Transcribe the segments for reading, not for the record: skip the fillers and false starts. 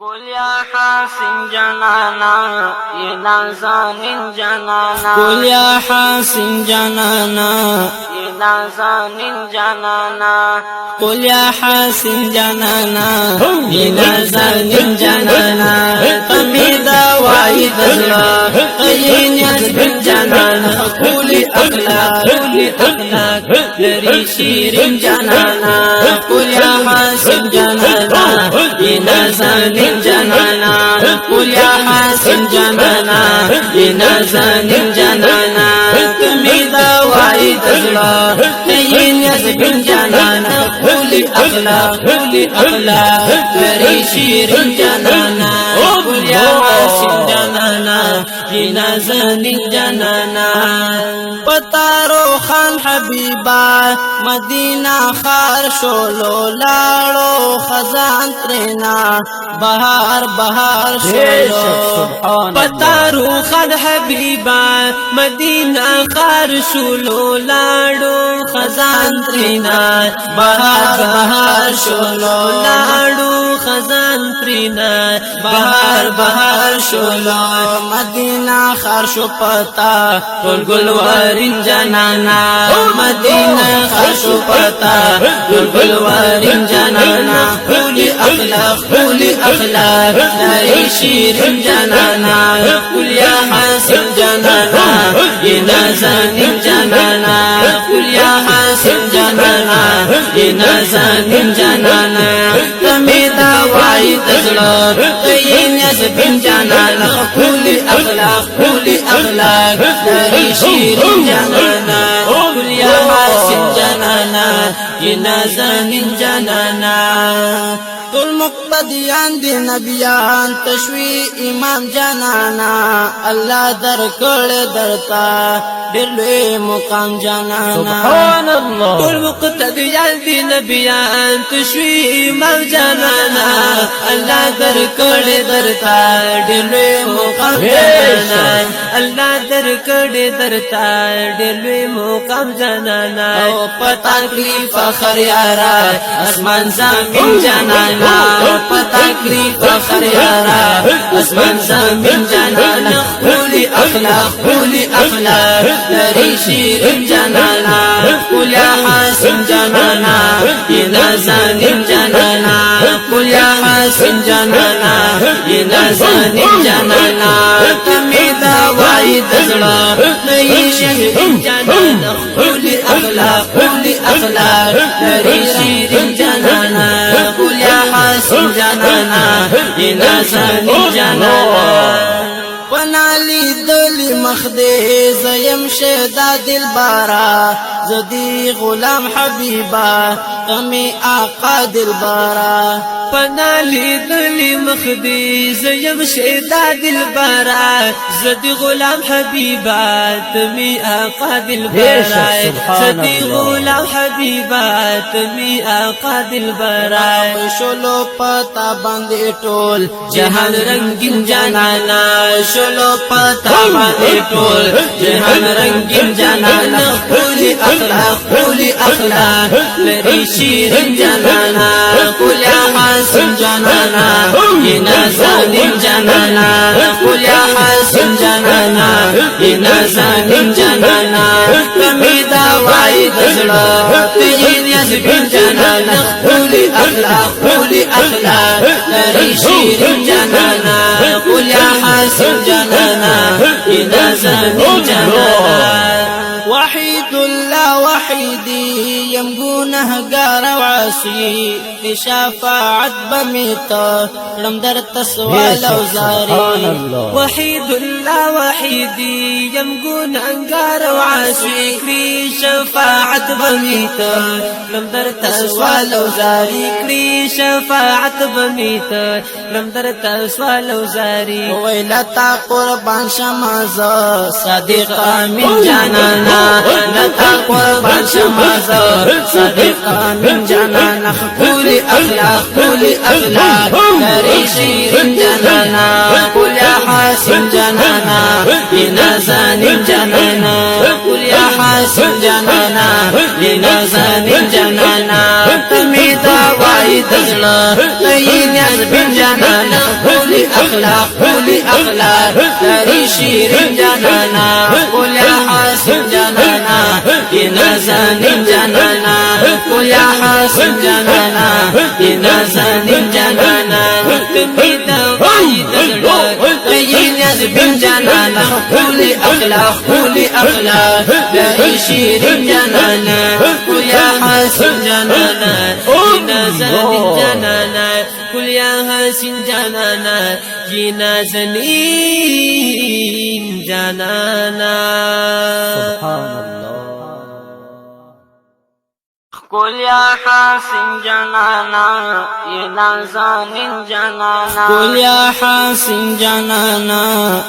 قل يا حاسن جنانا إلى زان جنانا قل يا حاسن جنانا إلى زان جنانا قل يا حاسن جنانا إلى زان جنانا تميدا وايد الله قيين يزبن جنانا قولي أخلاق لري شيرين جنانا قل يا حاسن جنانا إلى زان جنانا قل يا حاسن جنانا إلى زان جنانا تميدا وايد الله قيين يزبن جنانا قولي أخلاق لري شيرين جنانا قل يا حاسن جنانا إلى زان جنانا پتارو خان حبیبا مدینہ خار شولو لاړو خزان ترینا بہار شولو پتارو خان حبیبا مدینہ خار شولو لاړو خزان ترینا بہار شولو لاړو خزان ترینا بہار شولو مدینہ خار شو پتا ټول ګلوارین جنانا مدینہ خار شو پتا ټول ګلوارین جنانا قولي أخلاق لري شيرين جنانا قل يا حاسن جنانا إلى زان جنانا قل يا حاسن جنانا إلى زان جنانا تميدا وايد زلو قيين يزبن جنانا قولي أخلاق لري شيرين جنانا قل يا حاسن جنانا إلى زان جنانا ټول مقتدیان دی نبیان تشوی امام جانانا الله درکړ درتا ډېر لوی مقام جانانا سبحان الله ټول مقتدیان دی نبیان تشوی امام جانانا الله درکړ درتا ډېر لوی مقام جانانا الله درکړ درتا ډېر لوی مقام جانانا او پتا کړی فخر یارا اسمان زمین جانانا پتا کری فخر یارا اسمان زمین جنانا قولي أخلاق لري شيرين جنانا قل يا حاسن جنانا إلى زان جنانا قل يا حاسن جنانا إلى زان جنانا تميدا وايد زلا لري شيرين جنانا قولي أخلاق لري شيرين جنانا قل يا حاسن جنانا إلى زان جنانا ونالي دلی مخدی زیم شدا دلبارا زدی غلام حبیبا تمی آقا دلبارا پنالی دلی مخدی زیم شدا دلبارا زدی غلام حبیبا تمی آقا دلبارا زدی غلام حبیبا تمی آقا دلبارا شلو پتا باندې ټول جهان رنگین جانانا شلو پتا باندې ټول جهان رنگین جانانا قولي أخلاق لري شيرين جنانا قل يا حاسن جنانا إلى زان جنانا قل يا حاسن جنانا إلى زان جنانا تميدا وايد زلا تجين يزبن جنانا قولي أخلاق لري شيرين جنانا قل يا حاسن جنانا إلى زان جنانا وحيد الله وحيدي يمقونه قار وعصي بشفاعة بميته لم در تسوال وزاري وحيد الله وحيدي يمقونه قار وعصي بشفاعة بميته لم در تسوال وزاري شفاعة بميته لم در تسوال وزاري ويلتا قربان شمازة صديق من جانانا لتا قربان شمازة صديقا من جنانا قولي أخلاق لري شيرين جنانا قل يا حاسن جنانا إلى زان جنانا قل يا حاسن جنانا إلى زان جنانا تميدا وايد زلا قيين يزبن جنانا اخلاق قولي اخلاق لري شیرین جانانا قول یا حسین جانانا نازنین جانانا قول یا حسین جانانا نازنین جانانا تمی دوائی دزڑ ای نزبین جانانا قولي اخلاق لري شیرین جانانا قول یا حسین جانانا نازنین جانانا قول یا حسین جانانا نازنین جانانا سبحان الله قل يا حسين جنانا نازنين جنانا قل يا حسين جنانا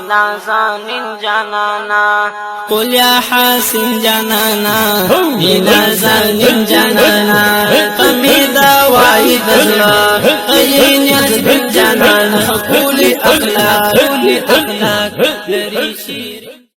نازنين جنانا قل يا حسين جنانا نازنين جنانا قميدا وايد زلا قين يزبن جنانا قولي اخلاق لري شيرين